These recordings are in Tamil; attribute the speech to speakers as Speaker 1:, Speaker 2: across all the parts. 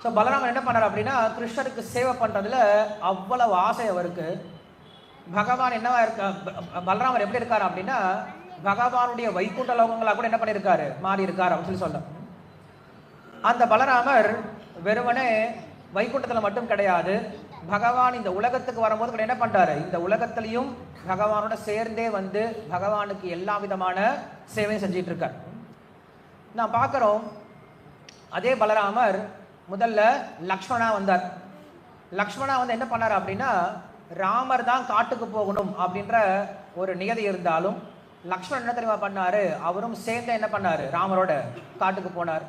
Speaker 1: ஸோ பலராமர் என்ன பண்ணார் அப்படின்னா கிருஷ்ணருக்கு சேவை பண்ணுறதுல அவ்வளவு ஆசை அவருக்கு. பகவான் என்னவா இருக்க, பலராமர் எப்படி இருக்காரு அப்படின்னா பகவானுடைய வைகுண்ட லோகங்களாக கூட என்ன பண்ணியிருக்காரு, மாறி இருக்காரு அப்படின்னு சொல்ல. அந்த பலராமர் வெறுமனே வைகுண்டத்தில் மட்டும் கிடையாது, பகவான் இந்த உலகத்துக்கு வரும்போது கூட என்ன பண்றாரு, இந்த உலகத்திலையும் பகவானோட சேர்ந்தே வந்து பகவானுக்கு எல்லா விதமான சேவையும் செஞ்சிட்டு இருக்கார். நான் பார்க்குறோம் அதே பலராமர் முதல்ல லக்ஷ்மணா வந்தார். லக்ஷ்மணா வந்து என்ன பண்ணார் அப்படின்னா ராமர் தான் காட்டுக்கு போகணும் அப்படின்ற ஒரு நியதி இருந்தாலும் லக்ஷ்மணன் என்ன தெரியுமா பண்ணாரு, அவரும் சேர்ந்து என்ன பண்ணாரு, ராமரோட காட்டுக்கு போனார்.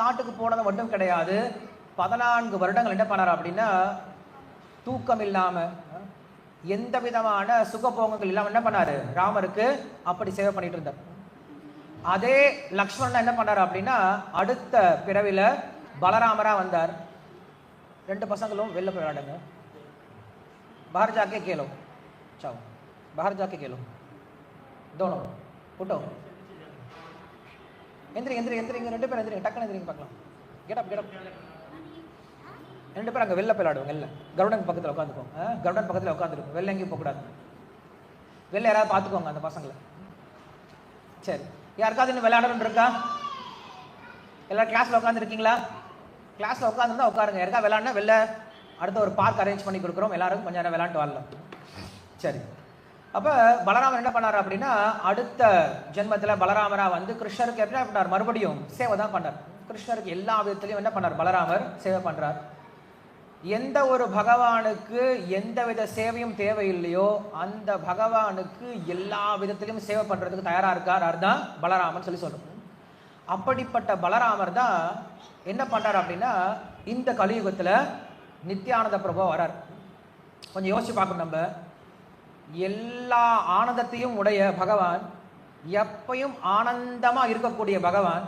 Speaker 1: காட்டுக்கு போனது மட்டும் கிடையாது, 14 வருடங்கள் என்ன பண்ணார் அப்படின்னா தூக்கம் இல்லாம எந்த விதமான சுகபோகங்கள் இல்லாம என்ன பண்ணாரு, ராமருக்கு அப்படி சேவை பண்ணிட்டு இருந்தார். அதே லக்ஷ்மணன் என்ன பண்ணாரு அப்படின்னா அடுத்த பிறவில பலராமரா வந்தார். 2 பசங்களும் வெளில போய் விளையாடுங்க, बाहर जाके खेलो, चाओ बाहर जाके खेलो, दोनों उठो, எந்திரிங்க எந்திரிங்க எந்திரிங்க, 2 பேரும் எந்திரிங்க, டக்குன்னு எந்திரிங்க பார்க்கலாம். கெட் அப் 2 பேரும் அங்கே வெளில போய் விளையாடுவோம். வெளில கருடன் பக்கத்தில் உட்காந்துக்கோங்க, கருடன் பக்கத்தில் உட்காந்துருக்கும், வெளில எங்கேயும் போகக்கூடாது. வெளில யாராவது பார்த்துக்கோங்க அந்த பசங்களை. சரி, யாருக்காவது இன்னும் விளையாடணும்னு இருக்கா? எல்லாரும் கிளாஸில் உட்காந்துருக்கீங்களா? கிளாஸில் உட்காந்துருந்தா உட்காருங்க. யாருக்கா விளையாடுனா வெளில அடுத்த ஒரு பார்க் அரேஞ்ச் பண்ணி கொடுக்குறோம், எல்லாரும் கொஞ்சம் நேரம் விளையாண்டு வரலாம். சரி, அப்போ பலராமர் என்ன பண்ணார் அப்படின்னா அடுத்த ஜென்மத்தில் பலராமரா வந்து கிருஷ்ணருக்கு எப்படி பண்ணார், மறுபடியும் சேவை தான் பண்ணார். கிருஷ்ணருக்கு எல்லா விதத்திலையும் என்ன பண்ணார், பலராமர் சேவை பண்ணுறார். எந்த ஒரு பகவானுக்கு எந்த வித சேவையும் தேவையில்லையோ அந்த பகவானுக்கு எல்லா விதத்திலையும் சேவை பண்ணுறதுக்கு தயாராக இருக்கார். அதுதான் பலராமர் சொல்லி சொல்கிறோம். அப்படிப்பட்ட பலராமர் தான் என்ன பண்ணுறார் அப்படின்னா இந்த கலியுகத்தில் நித்யானந்த பிரபு வரார். கொஞ்சம் யோசிச்சு பார்க்கணும், நம்ம எல்லா ஆனந்தத்தையும் உடைய பகவான், எப்பையும் ஆனந்தமா இருக்கக்கூடிய பகவான்,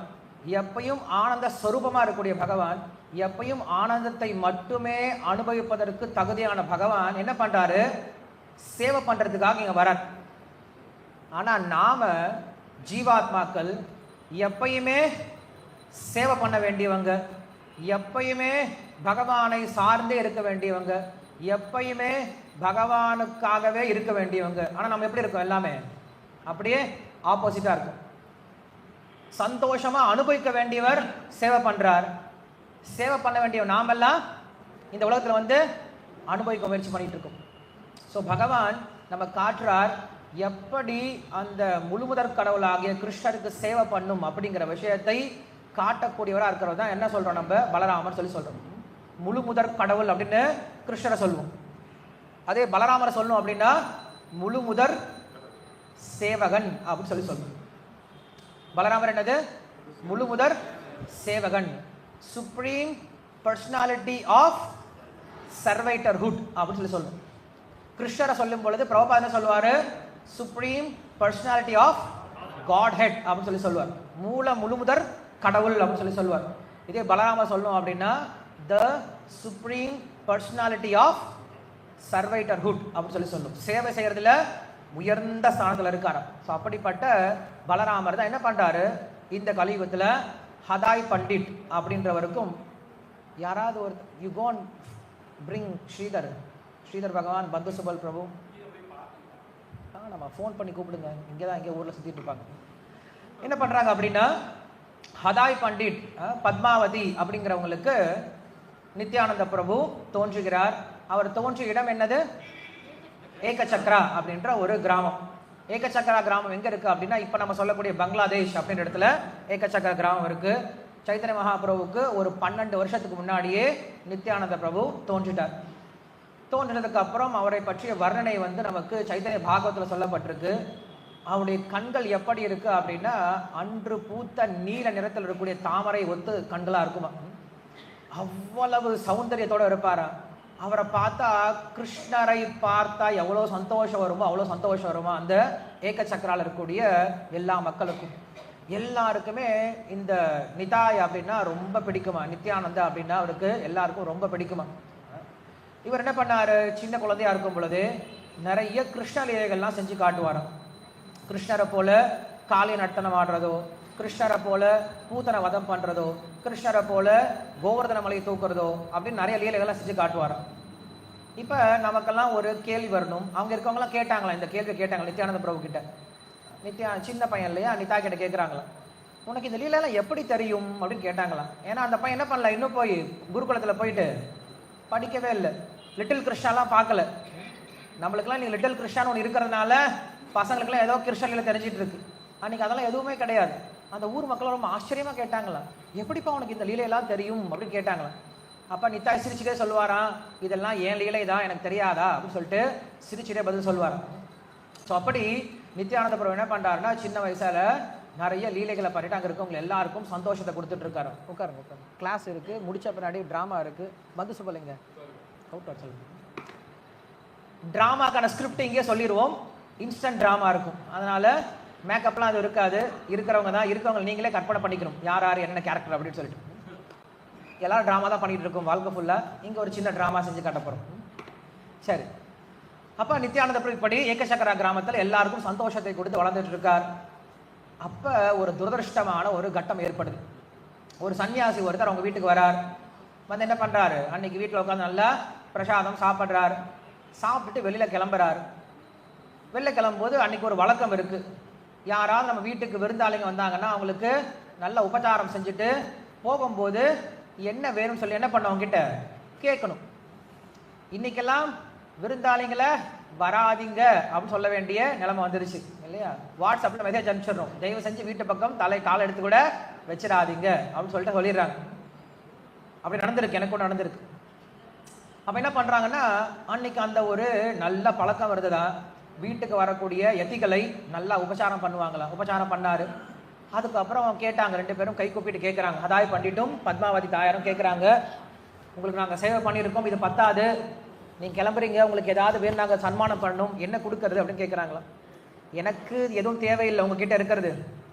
Speaker 1: எப்பையும் ஆனந்த ஸ்வரூபமா இருக்கக்கூடிய பகவான், எப்பையும் ஆனந்தத்தை மட்டுமே அனுபவிப்பதற்கு தகுதியான பகவான் என்ன பண்றாரு, சேவை பண்றதுக்காக இங்க வரார். ஆனா நாம ஜீவாத்மாக்கள் எப்பயுமே சேவை பண்ண வேண்டியவங்க, எப்பயுமே பகவானை சார்ந்தே இருக்க வேண்டியவங்க, எப்பயுமே பகவானுக்காகவே இருக்க வேண்டியவங்க. ஆனா நம்ம எப்படி இருக்கோம், எல்லாமே அப்படியே ஆப்போசிட்டா இருக்கும். சந்தோஷமா அனுபவிக்க வேண்டியவர் சேவை பண்றார், சேவை பண்ண வேண்டிய நாமெல்லாம் இந்த உலகத்துல வந்து அனுபவிக்க முயற்சி பண்ணிட்டு இருக்கோம். ஸோ பகவான் நம்ம காட்டுறார் எப்படி அந்த முழுமுதற் கடவுளாகிய கிருஷ்ணருக்கு சேவை பண்ணும் அப்படிங்கிற விஷயத்தை காட்டக்கூடியவராக இருக்கிறவர் தான் என்ன சொல்றோம், நம்ம பலராமர் சொல்லி சொல்றோம். முழு முதற் கடவுள் அப்படின்னு கிருஷ்ணரை சொல்லுவோம். அதே பலராமரை சொல்லணும் அப்படின்னா முழு முதற் சேவகன் அப்படின்னு சொல்லி சொல்லுவோம். பலராமர் என்னது, முழு முதற் சேவகன், சுப்ரீம் பர்சனாலிட்டி ஆஃப் சர்வைட்டர்ஹுட் அப்படின்னு சொல்லி சொல்லுவோம். கிருஷ்ணரை சொல்லும் பொழுது பிரபுபாதா என்ன சொல்லுவாரு, supreme personality of Godhead அப்படின்னு சொல்லி சொல்லுவார். முழு முதற் கடவுள் அப்படின்னு சொல்லி சொல்லுவார். இதே பலராமர் சொல்லணும் அப்படின்னா த சுப்ரீம் பர்சனாலிட்டி ஆஃப் சர்வைட்டர்ஹுட் அப்படின்னு சொல்லி சொல்லும். சேவை செய்யறதுல உயர்ந்த ஸ்தானத்தில் இருக்காரு. ஸோ அப்படிப்பட்ட பலராமர் தான் என்ன பண்றாரு, இந்த கலியுகத்தில் ஹதாய் பண்டிட் அப்படின்றவருக்கும் யாராவது ஒரு யூ கோன் பிரிங் ஸ்ரீதர் பகவான் பந்து சுபல் பிரபு, நம்ம ஃபோன் பண்ணி கூப்பிடுங்க, இங்கே தான் இங்கே ஊரில் சுற்றிட்டு இருப்பாங்க. என்ன பண்ணுறாங்க அப்படின்னா ஹதாய் பண்டிட் பத்மாவதி அப்படிங்கிறவங்களுக்கு நித்யானந்த பிரபு தோன்றுகிறார். அவர் தோன்றிய இடம் என்னது, ஏகசக்ரா அப்படின்ற ஒரு கிராமம். ஏகசக்ரா கிராமம் எங்க இருக்கு அப்படின்னா இப்ப நம்ம சொல்லக்கூடிய பங்களாதேஷ் அப்படின்ற இடத்துல ஏகசக்ரா கிராமம் இருக்கு. சைத்தன்ய மகாபிரபுவுக்கு ஒரு 12 வருஷத்துக்கு முன்னாடியே நித்யானந்த பிரபு தோன்றிட்டார். தோன்றினதுக்கு அப்புறம் அவரை பற்றிய வர்ணனை வந்து நமக்கு சைத்தன்ய பாகவத்தில் சொல்லப்பட்டிருக்கு. அவருடைய கண்கள் எப்படி இருக்கு அப்படின்னா அன்று பூத்த நீல நிறத்தில் இருக்கக்கூடிய தாமரை ஒத்து கண்களா இருக்குமா, அவ்வளவு சௌந்தரியத்தோட இருப்பாரா. அவரை பார்த்தா கிருஷ்ணரை பார்த்தா எவ்வளோ சந்தோஷம் வருமோ அவ்வளோ சந்தோஷம் வருமா அந்த ஏகசக்கரால் இருக்கக்கூடிய எல்லா மக்களுக்கும். எல்லாருக்குமே இந்த நிதாய் அப்படின்னா ரொம்ப பிடிக்குமா, நித்யானந்தா அப்படின்னா அவருக்கு எல்லாருக்கும் ரொம்ப பிடிக்குமா. இவர் என்ன பண்ணாரு, சின்ன குழந்தையா இருக்கும் பொழுது நிறைய கிருஷ்ண லீலைகள்லாம் செஞ்சு காட்டுவாராம். கிருஷ்ணரை போல காளி நர்த்தனம் ஆடுறதோ, கிருஷ்ணரை போல பூத்தனை வதம் பண்றதோ, கிருஷ்ணரை போல கோவர்தன மலையை தூக்குறதோ அப்படின்னு நிறைய லீலைகள்லாம் செஞ்சு காட்டுவாராம். இப்ப நமக்கெல்லாம் ஒரு கேள்வி வரணும். அவங்க இருக்கவங்களாம் கேட்டாங்களா, இந்த கேள்வி கேட்டாங்க நித்யானந்த பிரபு கிட்ட. சின்ன பையன் இல்லையா, நிதா கிட்ட கேட்குறாங்களா, உனக்கு இந்த லீலைலாம் எப்படி தெரியும் அப்படின்னு கேட்டாங்களாம். ஏன்னா அந்த பையன் என்ன பண்ணல, இன்னும் போய் குருகுலத்தில் போயிட்டு படிக்கவே இல்லை, லிட்டில் கிருஷ்ணாலாம் பார்க்கல. நம்மளுக்கெல்லாம் நீ லிட்டில் கிருஷ்ணான்னு ஒன்று இருக்கிறதுனால பசங்களுக்குலாம் ஏதோ கிருஷ்ண தெரிஞ்சிட்டு இருக்கு. அன்னைக்கு அதெல்லாம் எதுவுமே கிடையாது. அந்த ஊர் மக்கள் ரொம்ப ஆச்சரியமா கேட்டாங்களாம், எப்படிப்பா உனக்கு இந்த லீலையெல்லாம் தெரியும் அப்படின்னு கேட்டாங்களாம். அப்ப நித்தாய் சிரிச்சுட்டே சொல்லுவாராம், இதெல்லாம் ஏன் லீலை தான், எனக்கு தெரியாதா அப்படின்னு சொல்லிட்டு சிரிச்சுட்டே பதில் சொல்லுவாராம். ஸோ அப்படி நித்யானந்த பிரபு என்ன பண்றாருன்னா, சின்ன வயசுல நிறைய லீலைகளை பண்ணிட்டு அங்கே இருக்கவங்க எல்லாருக்கும் சந்தோஷத்தை கொடுத்துட்டு இருக்காரு. உட்காருங்க உட்காருங்க. கிளாஸ் இருக்கு, முடிச்ச பின்னாடி டிராமா இருக்கு. மது சுபலிங்க அவுட் சொல்லுங்க. டிராமாக்கான ஸ்கிரிப்ட் இங்கே சொல்லிடுவோம், இன்ஸ்டன்ட் டிராமா இருக்கும். அதனால மேக்கப்லாம் அது இருக்காது. இருக்கிறவங்க தான் இருக்கவங்க நீங்களே கற்பனை பண்ணிக்கணும் யார் யார் என்ன கேரக்டர் அப்படின்னு சொல்லிட்டு. எல்லாரும் ட்ராமா தான் பண்ணிட்டு இருக்கோம் வாழ்க்கை ஃபுல்லாக. இங்கே ஒரு சின்ன ட்ராமா செஞ்சு காட்ட போகிறோம். சரி, அப்போ நித்யானந்த பிரபு இப்படி ஏகசக்கரா கிராமத்தில் எல்லாருக்கும் சந்தோஷத்தை கொடுத்து வளர்ந்துட்டு இருக்கார். அப்போ ஒரு துரதிருஷ்டமான ஒரு கட்டம் ஏற்படுது. ஒரு சன்னியாசி ஒருத்தர் அவங்க வீட்டுக்கு வரார். வந்து என்ன பண்ணுறாரு, அன்னைக்கு வீட்டில் உட்காந்து நல்லா பிரசாதம் சாப்பிட்றாரு. சாப்பிட்டுட்டு வெளியில் கிளம்புறாரு. வெளில கிளம்பும்போது அன்னைக்கு ஒரு வழக்கம் இருக்குது, யாராவது நம்ம வீட்டுக்கு விருந்தாளிங்க வந்தாங்கன்னா அவங்களுக்கு நல்ல உபச்சாரம் செஞ்சுட்டு போகும்போது என்ன வேணும்னு சொல்லி என்ன பண்ணவங்க கிட்ட கேட்கணும். இன்னைக்கெல்லாம் விருந்தாளிங்களை வராதிங்க அப்படின்னு சொல்ல வேண்டிய நிலைமை வந்துருச்சு இல்லையா. வாட்ஸ்அப்ல மெசேஜ் அனுப்பிச்சிடுறோம், தயவு செஞ்சு வீட்டு பக்கம் தலை காலை எடுத்து கூட வச்சிடாதீங்க அப்படின்னு சொல்லிட்டு சொல்லிடுறாங்க. அப்படி நடந்திருக்கு, எனக்கு கூட நடந்திருக்கு. அப்ப என்ன பண்றாங்கன்னா, அன்னைக்கு அந்த ஒரு நல்ல பழக்கம் வருதுதான், வீட்டுக்கு வரக்கூடிய எத்திகளை நல்லா உபச்சாரம் பண்ணுவாங்களா. உபச்சாரம் பண்ணாரு. அதுக்கப்புறம் கேட்டாங்க, ரெண்டு பேரும் கை கூப்பிட்டு கேட்குறாங்க, அதாய் பண்டிட்டும் பத்மாவதி தாயாரும் கேட்குறாங்க, உங்களுக்கு நாங்கள் சேவை பண்ணியிருக்கோம், இது பத்தாது, நீங்கள் கிளம்புறீங்க, உங்களுக்கு ஏதாவது வேணும், நாங்கள் சன்மானம் பண்ணணும், என்ன கொடுக்கறது அப்படின்னு கேட்குறாங்களா. எனக்கு எதுவும் தேவையில்லை உங்ககிட்ட இருக்கிறது,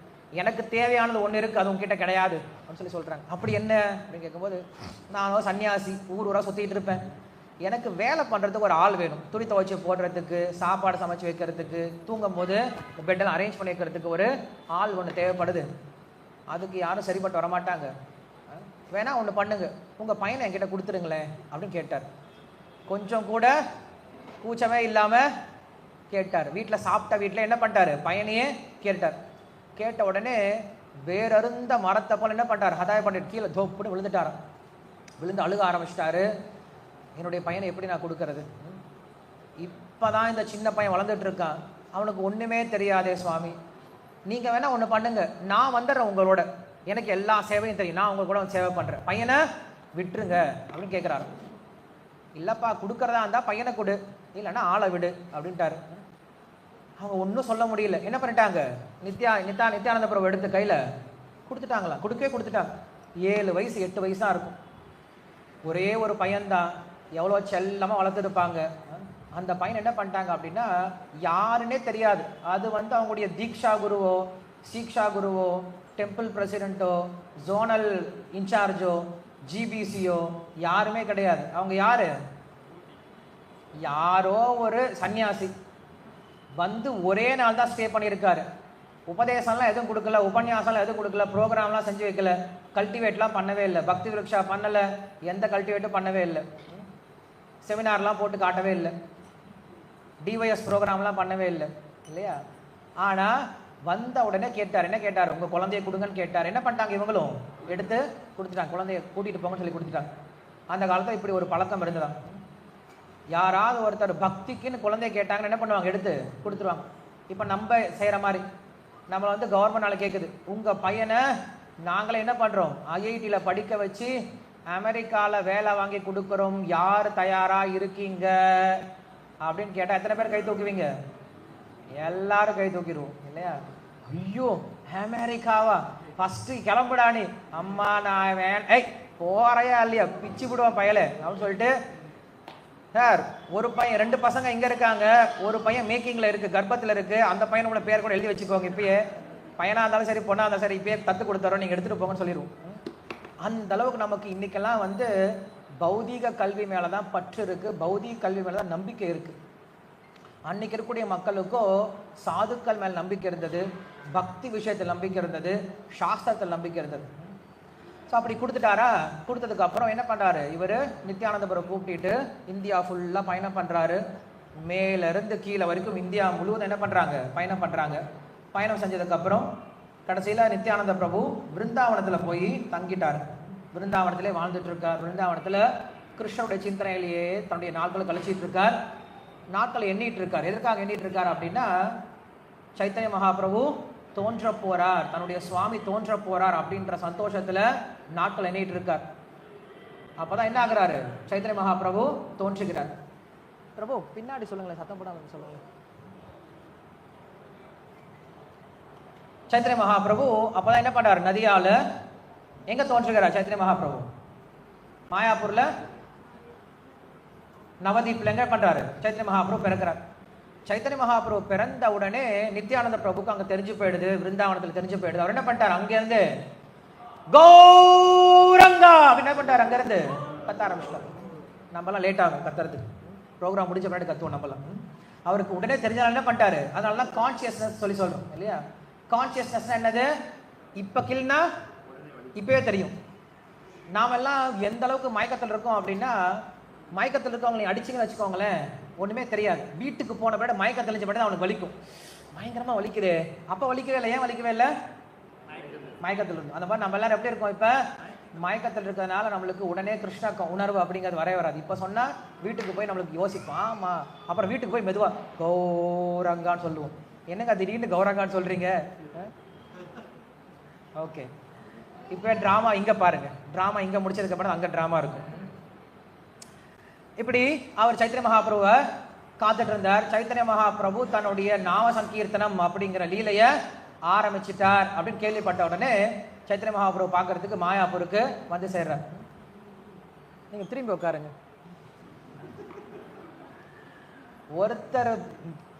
Speaker 1: எனக்கு தேவையானது ஒன்று இருக்குது, அது உங்ககிட்ட கிடையாது அப்படின்னு சொல்கிறாங்க. அப்படி என்ன அப்படின்னு கேட்கும்போது, நான் சன்னியாசி, ஊர் ஊராக சுற்றிட்டு இருப்பேன், எனக்கு வேலை பண்ணுறதுக்கு ஒரு ஆள் வேணும், துணி துவைச்சி போடுறதுக்கு, சாப்பாடு சமைச்சு வைக்கிறதுக்கு, தூங்கும் போது பெட்டெல்லாம் அரேஞ்ச் பண்ணி வைக்கிறதுக்கு ஒரு ஆள் ஒன்று தேவைப்படுது. அதுக்கு யாரும் சரிப்பட்டு வரமாட்டாங்க, வேணா ஒன்று பண்ணுங்க, உங்கள் பையனை என்கிட்ட கொடுத்துருங்களேன் அப்படின்னு கேட்டார். கொஞ்சம் கூட கூச்சமே இல்லாமல் கேட்டார். வீட்டில் சாப்பிட்ட வீட்டில் என்ன பண்ணிட்டாரு, பையனையே கேட்டார். கேட்ட உடனே வேறறுந்த மரத்தை போல என்ன பண்ணிட்டார், ஹதாய பண்ணிட்டு கீழே தோப்புன்னு விழுந்துட்டார். விழுந்து அழுக ஆரம்பிச்சிட்டாரு. என்னுடைய பையனை எப்படி நான் கொடுக்கறது, இப்போதான் இந்த சின்ன பையன் வளர்ந்துட்டு இருக்கான், அவனுக்கு ஒன்றுமே தெரியாதே சுவாமி, நீங்கள் வேணா ஒன்று பண்ணுங்க, நான் வந்துடுறேன் உங்களோட, எனக்கு எல்லா சேவையும் தெரியும், நான் உங்க கூட சேவை பண்ணுறேன், பையனை விட்டுருங்க அப்படின்னு கேட்குறாரு. இல்லைப்பா கொடுக்கறதா இருந்தால் பையனை கொடு, இல்லைன்னா ஆளை விடு அப்படின்ட்டாரு. அவங்க ஒன்றும் சொல்ல முடியல. என்ன பண்ணிட்டாங்க, நித்யானந்த பிரபு எடுத்து கையில் கொடுத்துட்டாங்களா. கொடுத்துட்டாங்க. 7 வயசு 8 வயசு தான் இருக்கும். ஒரே ஒரு பையன்தான், எவ்வளோ செல்லமாக வளர்த்துருப்பாங்க. அந்த பையன் என்ன பண்ணிட்டாங்க அப்படின்னா, யாருன்னே தெரியாது. அது அவங்களுடைய தீக்ஷா குருவோ, சீக்ஷா குருவோ, டெம்பிள் பிரசிடென்ட்டோ, ஜோனல் இன்சார்ஜோ, ஜிபிசியோ யாருமே கிடையாது. அவங்க யாரு, யாரோ ஒரு சன்னியாசி ஒரே நாள் தான் ஸ்டே பண்ணியிருக்காரு. உபதேசம்லாம் எதுவும் கொடுக்கல, உபன்யாசம்லாம் எதுவும் கொடுக்கல, ப்ரோக்ராம்லாம் செஞ்சு வைக்கல, கல்டிவேட்லாம் பண்ணவே இல்லை, பக்தி விருக்ஷா பண்ணலை, எந்த கல்டிவேட்டும் பண்ணவே இல்லை, செமினார்லாம் போட்டு காட்டவே இல்லை, டிஒய்எஸ் ப்ரோக்ராம்லாம் பண்ணவே இல்லை இல்லையா. ஆனால் வந்த உடனே கேட்டார். என்ன கேட்டார், உங்கள் குழந்தைய கொடுங்கன்னு கேட்டார். என்ன பண்ணிட்டாங்க, இவங்களும் எடுத்து கொடுத்துட்டாங்க, குழந்தைய கூட்டிகிட்டு போங்கன்னு சொல்லி கொடுத்துட்டாங்க. அந்த காலத்தில் இப்படி ஒரு பழக்கம் இருந்ததான். யாராவது ஒருத்தர் பக்திக்குன்னு குழந்தைய கேட்டாங்கன்னு என்ன பண்ணுவாங்க, எடுத்து கொடுத்துருவாங்க. இப்போ நம்ம செய்கிற மாதிரி நம்மளை கவர்மெண்ட் கேட்குது, உங்கள் பையனை நாங்களே என்ன பண்ணுறோம், ஐஐடியில் படிக்க வச்சு அமெரிக்காவில் வேலை வாங்கி கொடுக்குறோம், யார் தயாராக இருக்கீங்க அப்படின்னு கேட்டால் எத்தனை பேர் கை தூக்குவீங்க, எல்லாரும் கை தூக்கிடுவோம் இல்லையா. ஐயோ அமெரிக்காவா, ஃபஸ்ட்டு கிளம்புடானி, அம்மா நான் போறையா இல்லையா, பிச்சு விடுவான் பயலை அப்படின்னு சொல்லிட்டு, சார் ஒரு பையன் 2 பசங்க இங்கே இருக்காங்க, ஒரு பையன் மேக்கிங்கில் இருக்குது, கர்ப்பத்தில் இருக்குது, அந்த பையனோட பேர் கூட எழுதி வச்சுக்கோங்க, இப்பயே பையனாக இருந்தாலும் சரி பொண்ணாக இருந்தாலும் சரி இப்பயே தத்து கொடுத்துறோம், நீங்கள் எடுத்துகிட்டு போங்கன்னு சொல்லிடுவோம். அந்த அளவுக்கு நமக்கு இன்னைக்கெல்லாம் பௌதீக கல்வி மேலே தான் பற்று இருக்குது, பௌதீக கல்வி மேலே தான் நம்பிக்கை இருக்குது. அன்னைக்கு இருக்கக்கூடிய மக்களுக்கோ சாதுக்கள் மேல் நம்பிக்கை இருந்தது, பக்தி விஷயத்தில் நம்பிக்கை இருந்தது, சாஸ்திரத்தில் நம்பிக்கை இருந்தது. ஸோ அப்படி கொடுத்துட்டாரா? கொடுத்ததுக்கு அப்புறம் என்ன பண்ணுறாரு இவர்? நித்யானந்தபுரம் கூப்பிட்டு இந்தியா ஃபுல்லாக பயணம் பண்ணுறாரு. மேலேருந்து கீழே வரைக்கும் இந்தியா முழுவதும் என்ன பண்ணுறாங்க? பயணம் பண்ணுறாங்க. பயணம் செஞ்சதுக்கப்புறம் கடைசியில் நித்யானந்த பிரபு பிருந்தாவனத்தில் போய் தங்கிட்டார். பிருந்தாவனத்திலே வாழ்ந்துட்டு இருக்கார். பிருந்தாவனத்தில் கிருஷ்ணனுடைய சிந்தனையிலேயே தன்னுடைய நாட்களை கழிச்சிட்டு இருக்கார். நாட்களை எண்ணிட்டு இருக்கார். எதற்காக எண்ணிட்டு இருக்கார் அப்படின்னா, சைத்தன்ய மகாபிரபு தோன்ற போறார், தன்னுடைய சுவாமி தோன்ற போறார் அப்படின்ற சந்தோஷத்துல நாட்கள் எண்ணிட்டு இருக்கார். அப்பதான் என்ன ஆகுறாரு? சைத்தன்ய மகாபிரபு தோன்றுகிறார். பிரபு பின்னாடி சொல்லுங்களேன், சத்தம் போடாம சொல்லுங்க. சைத்தன்ய மகாபிரபு அப்பதான் என்ன பண்றாரு? நதியால எங்க தோன்றுகிறார் சைத்தன்ய மகாபிரபு? மாயாப்பூர்ல நவதீப்ல எங்க பண்றாரு? சைத்தன்ய மகாபிரபு பிறக்கிறார். சைத்தன்ய மகாபிரபு பிறந்த உடனே நித்யானந்த பிரபுக்கு அங்க தெரிஞ்சு போயிடுது, பிருந்தாவனத்துல தெரிஞ்சு போயிடுது. அவர் என்ன பண்ணிட்டார்? அங்க இருந்து கௌரங்கா அப்படின்னு என்ன பண்ணிட்டார்? அங்க இருந்து கத்த ஆரம்பிச்சிட்டார். நம்மலாம் லேட் ஆகும் கத்துறதுக்கு, ப்ரோக்ராம் முடிஞ்ச பின்னாடி கத்துவோம் நம்மலாம். அவருக்கு உடனே தெரிஞ்சாலும் என்ன பண்ணிட்டாரு? அதனாலதான் கான்சியஸ்னஸ் சொல்லி சொல்றோம் இல்லையா? கான்சியஸ்னஸ் என்னது? இப்ப கிள்னா இப்பவே தெரியும். நாமெல்லாம் எந்த அளவுக்கு மயக்கத்தில் இருக்கோம் அப்படின்னா, மயக்கத்தில் இருக்கவங்களை அடிச்சுங்கன்னு வச்சுக்கோங்களேன், ஒண்ணுமே தெரியாது. வீட்டுக்கு போன பிறகு மயக்கம் தெளிஞ்ச பிறகு அவனுக்கு வலிக்கும், பயங்கரமா வலிக்குது. அப்ப வலிக்கவே இல்லை. ஏன் வலிக்கவே இல்லை? மயக்கத்தில் இருக்கும். அந்த மாதிரி நம்ம எல்லாரும் எப்படி இருக்கோம்? இப்ப மயக்கத்தில் இருக்கிறதுனால நம்மளுக்கு உடனே கிருஷ்ண உணர்வு அப்படிங்கிறது வரவே வராது. இப்ப சொன்னா வீட்டுக்கு போய் நம்மளுக்கு யோசிப்போம். ஆமா, அப்புறம் வீட்டுக்கு போய் மெதுவா கௌரங்கான்னு சொல்லுவோம். என்னங்க திடீர்னு கௌரங்கான்னு சொல்றீங்க? ஓகே, இப்ப டிராமா இங்க பாருங்க. டிராமா இங்க முடிச்சதுக்கு அப்புறம் அங்க டிராமா இருக்கும். இப்படி அவர் சைத்தன்ய மகாபிரபுவை காத்துட்டு இருந்தார். சைத்தன்ய மகாபிரபு தன்னுடைய நாம சங்கீர்த்தனம் அப்படிங்கிற லீலைய ஆரம்பிச்சிட்டார் அப்படின்னு கேள்விப்பட்ட உடனே சைத்தன்ய மகாபிரபு பார்க்கறதுக்கு மாயாப்பூருக்கு வந்து சேர்றார். நீங்க திரும்பி உட்காருங்க. ஒருத்தர்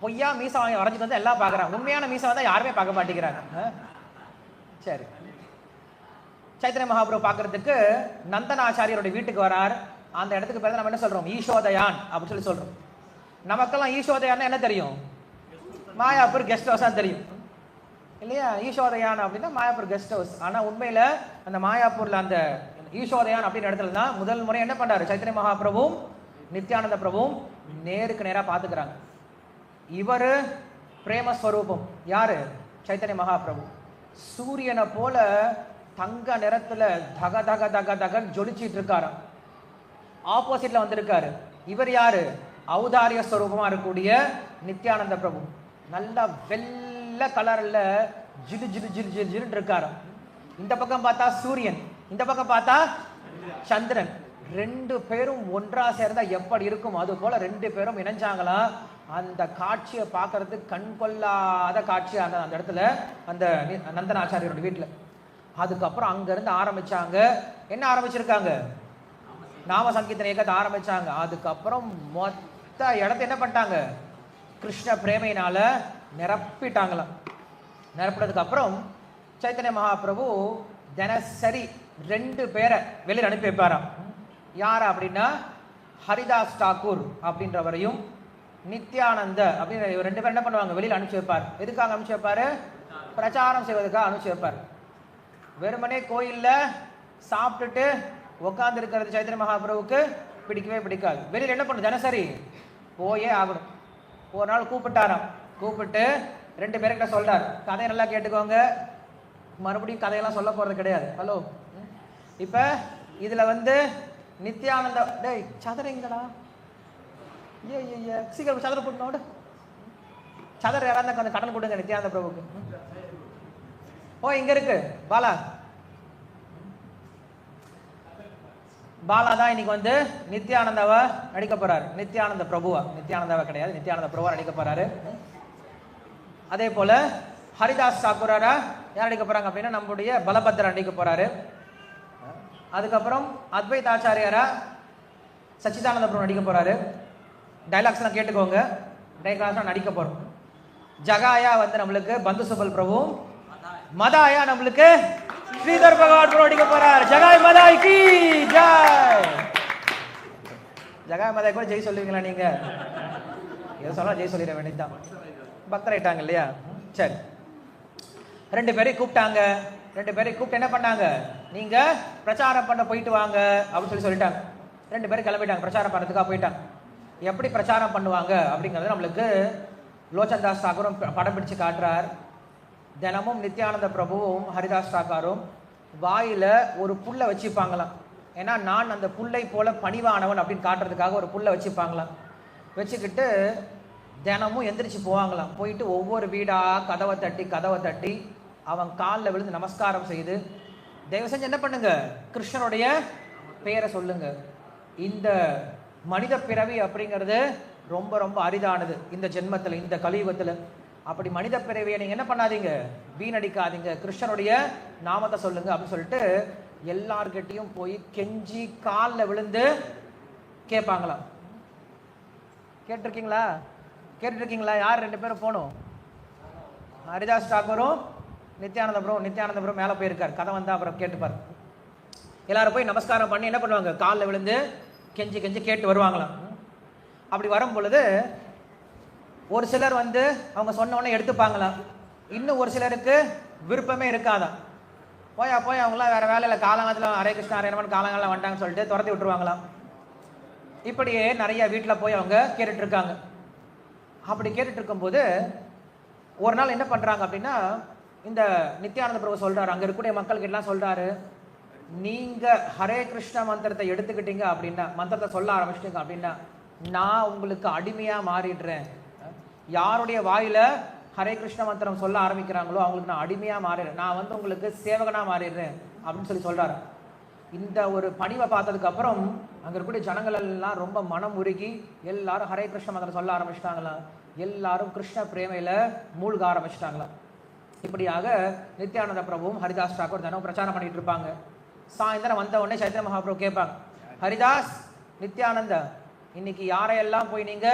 Speaker 1: பொய்யா மீசா வரைஞ்சிட்டு வந்து எல்லாம் பாக்குறாங்க, உண்மையான மீசா வந்தா யாருமே பார்க்க மாட்டேங்கிறாங்க. சரி, சைத்தன்ய மகாபிரபு பார்க்கறதுக்கு நந்தனாச்சாரியருடைய வீட்டுக்கு வரார். அந்த இடத்துக்கு பேர் நம்ம என்ன சொல்றோம்? ஈஷோதயான் அப்படின்னு சொல்லி சொல்றோம். நமக்கெல்லாம் ஈஷோதயான் என்ன தெரியும்? மாயாப்பூர் கெஸ்ட் ஹவுஸ் தான் தெரியும் இல்லையா? ஈஷோதயான் அப்படின்னா மாயாப்பூர் கெஸ்ட் ஹவுஸ். ஆனா உண்மையில அந்த மாயாப்பூர்ல அந்த ஈஷோதயான் அப்படின்னு இடத்துல தான் முதல் முறை என்ன பண்றாரு? சைத்தன்ய மகாபிரபுவும் நித்யானந்த பிரபுவும் நேருக்கு நேரா பாத்துக்கிறாங்க. இவரு பிரேமஸ்வரூபம். யாரு? சைத்தன்ய மகாபிரபு. சூரியனை போல தங்க நிறத்துல தக தக தக தகன்னு ஜொலிச்சிட்டு இருக்காரு. ஆப்போசிட்ல வந்திருக்காரு. இவர் யாரு? ஔதாரிய ஸ்வரூபமா இருக்கக்கூடிய நித்யானந்த பிரபு. நல்லா வெள்ளை கலர்ல ஜிலு ஜிலு ஜிலு ஜிலு ஜிலுன்னு இருக்காரு. இந்த பக்கம் பார்த்தா சூரியன், இந்த பக்கம் பார்த்தா சந்திரன். ரெண்டு பேரும் ஒன்றா சேர்ந்தா எப்படி இருக்கும் அது போல ரெண்டு பேரும் இணைஞ்சாங்களா. அந்த காட்சியை பார்க்கறதுக்கு கண் கொள்ளாத காட்சி அந்த இடத்துல அந்த நந்தனாச்சாரியோட வீட்டுல. அதுக்கப்புறம் அங்க இருந்து ஆரம்பிச்சாங்க. என்ன ஆரம்பிச்சிருக்காங்க? நாம சங்கீர்த்தன இயக்கத்தை ஆரம்பிச்சாங்க. அதுக்கப்புறம் மொத்த இடத்த என்ன பண்ணிட்டாங்க? கிருஷ்ண பிரேமையினால நிரப்பிட்டாங்களாம். நிரப்பினதுக்கு அப்புறம் சைத்தன்ய மகாபிரபு தினசரி 2 பேரை வெளியில் அனுப்பி வைப்பாராம். யார் அப்படின்னா, ஹரிதாஸ் தாக்கூர் அப்படின்றவரையும் நித்யானந்த அப்படின்ற 2 பேர் என்ன பண்ணுவாங்க? வெளியில் அனுப்பிச்சு வைப்பார். எதுக்காக அனுப்பிச்சு வைப்பாரு? பிரச்சாரம் செய்வதற்காக அனுப்பிச்சு வைப்பார். வெறுமனே கோயில்ல சாப்பிட்டுட்டு உட்கார்ந்து இருக்கிறது சைத்தன்ய மகாபிரபுக்கு பிடிக்கவே பிடிக்காது. வெளியில் என்ன பண்ணும்? தினசரி போயே ஆகணும். ஒரு நாள் கூப்பிட்டாராம். கூப்பிட்டு 2 பேர்கிட்ட சொல்றார், கதையை நல்லா கேட்டுக்கோங்க, மறுபடியும் கதையெல்லாம் சொல்ல போறது கிடையாது. ஹலோ, இப்ப இதுல நித்யானந்த டேய் சதுரங்கடா, சீக்கிரம் சதுர போட்டு சதுர யாராவது கொஞ்சம் கடன் கொடுங்க நித்யானந்த பிரபுக்கு. ஓ இங்க இருக்கு பாலா. பாலா தான் இன்னைக்கு நித்யானந்தாவை நடிக்க போறாரு. நித்யானந்த பிரபுவா, நித்யானந்தாவை கிடையாது, நித்யானந்த பிரபுவா நடிக்க போறாரு. அதே போல ஹரிதாஸ் தாக்கூராரா யார் நடிக்க போறாங்க அப்படின்னா நம்முடைய பலபத்ரா நடிக்க போறாரு. அதுக்கப்புறம் அத்வைத் ஆச்சாரியாரா சச்சிதானந்த பிரபு நடிக்க போறாரு. டைலாக்ஸ் எல்லாம் கேட்டுக்கோங்க, டைலாக்ஸ் நடிக்க போறோம். ஜகாயா நம்மளுக்கு பந்து சுபல் பிரபு, மதாயா நம்மளுக்கு ஸ்ரீதர் பகவான் பிரபு நடிக்க போறார். ஜகாய் மதாய் கி ஜெய். ஜகாய் மதாய் கூட ஜெய் சொல்லுவீங்களா நீங்க? எதை சொல்லலாம் ஜெய் சொல்லிட வேண்டியதுதான். பக்தராயிட்டாங்க இல்லையா? சரி, 2 பேரையும் கூப்பிட்டாங்க. 2 பேரையும் கூப்பிட்டு என்ன பண்ணாங்க, நீங்க பிரச்சாரம் பண்ண போயிட்டு வாங்க அப்படின்னு சொல்லிட்டாங்க. 2 பேரும் கிளம்பிட்டாங்க, பிரச்சாரம் பண்ணுறதுக்காக போயிட்டாங்க. எப்படி பிரச்சாரம் பண்ணுவாங்க அப்படிங்கிறது நம்மளுக்கு லோச்சன் தாஸ் தாக்கூரும் படம் பிடிச்சு காட்டுறார். தினமும் நித்யானந்த பிரபுவும் ஹரிதாஸ் தாக்காரும் வாயில ஒரு புல்லை வச்சுப்பாங்களாம். ஏன்னா நான் அந்த புல்லை போல பணிவானவன் அப்படின்னு காட்டுறதுக்காக ஒரு புல்லை வச்சுப்பாங்களாம். வச்சுக்கிட்டு தினமும் எந்திரிச்சு போவாங்களாம். போயிட்டு ஒவ்வொரு வீடா கதவை தட்டி அவன் காலில் விழுந்து நமஸ்காரம் செய்து, தயவு செஞ்சு என்ன பண்ணுங்க, கிருஷ்ணனுடைய பெயரை சொல்லுங்க. இந்த மனித பிறவி அப்படிங்கிறது ரொம்ப ரொம்ப அரிதானது இந்த ஜென்மத்தில், இந்த கலியுகத்தில். அப்படி மனித பிறவியை நீங்க என்ன பண்ணாதீங்க, வீணடிக்காதீங்க, கிருஷ்ணனுடைய நாமத்தை சொல்லுங்க அப்படின்னு சொல்லிட்டு எல்லார்கிட்டையும் போய் கெஞ்சி காலில் விழுந்து கேட்பாங்களாம். கேட்டுருக்கீங்களா? யார் 2 பேரும் போகணும்? ஹரிதாஸ் தாக்கூரும் நித்யானந்தபுரம் மேலே போயிருக்கார். கதை வந்தா அப்புறம் கேட்டுப்பார். எல்லாரும் போய் நமஸ்காரம் பண்ணி என்ன பண்ணுவாங்க, காலில் விழுந்து கெஞ்சி கேட்டு வருவாங்களாம். அப்படி வரும் பொழுது ஒரு சிலர் வந்து அவங்க சொன்ன உடனே எடுத்துப்பாங்களாம். இன்னும் ஒரு சிலருக்கு விருப்பமே இருக்காதான். போய் அவங்களாம் வேற வேலையில் காலங்காலத்தில் ஹரே கிருஷ்ணா ஹரே ராமன் காலங்காலம் வந்துட்டாங்கன்னு சொல்லிட்டு துரத்தி விட்டுருவாங்களாம். இப்படியே நிறைய வீட்டில் போய் அவங்க கேட்டுட்டு இருக்காங்க. அப்படி கேட்டுட்டு இருக்கும்போது ஒரு நாள் என்ன பண்றாங்க அப்படின்னா, இந்த நித்யானந்த பிரபு சொல்றாரு, அங்க இருக்கக்கூடிய மக்களுக்கு எல்லாம் சொல்றாரு, நீங்க ஹரே கிருஷ்ண மந்திரத்தை எடுத்துக்கிட்டீங்க அப்படின்னா, மந்திரத்தை சொல்ல ஆரம்பிச்சிட்டீங்க அப்படின்னா நான் உங்களுக்கு அடிமையா மாறிடுறேன். யாருடைய வாயில ஹரே கிருஷ்ண மந்திரம் சொல்ல ஆரம்பிக்கிறாங்களோ அவங்களுக்கு நான் அடிமையா மாறிடுறேன், நான் வந்து உங்களுக்கு சேவகனா மாறிடுறேன் அப்படின்னு சொல்றாரு. இந்த ஒரு பணிவை பார்த்ததுக்கு அப்புறம் அங்க இருக்கக்கூடிய ஜனங்கள் எல்லாம் ரொம்ப மனம் உருகி எல்லாரும் ஹரே கிருஷ்ண மந்திரம் சொல்ல ஆரம்பிச்சிட்டாங்களாம். எல்லாரும் கிருஷ்ண பிரேமையில மூழ்க ஆரம்பிச்சிட்டாங்களாம். இப்படியாக நித்யானந்த பிரபுவும் ஹரிதாஸ் தாக்கூர் தினம் பிரச்சாரம் பண்ணிட்டு இருப்பாங்க. சாயந்தரம் வந்த உடனே சைத்தன்ய மகாபிரபு கேட்பாங்க, ஹரிதாஸ், நித்யானந்த, இன்னைக்கு யாரையெல்லாம் போய் நீங்க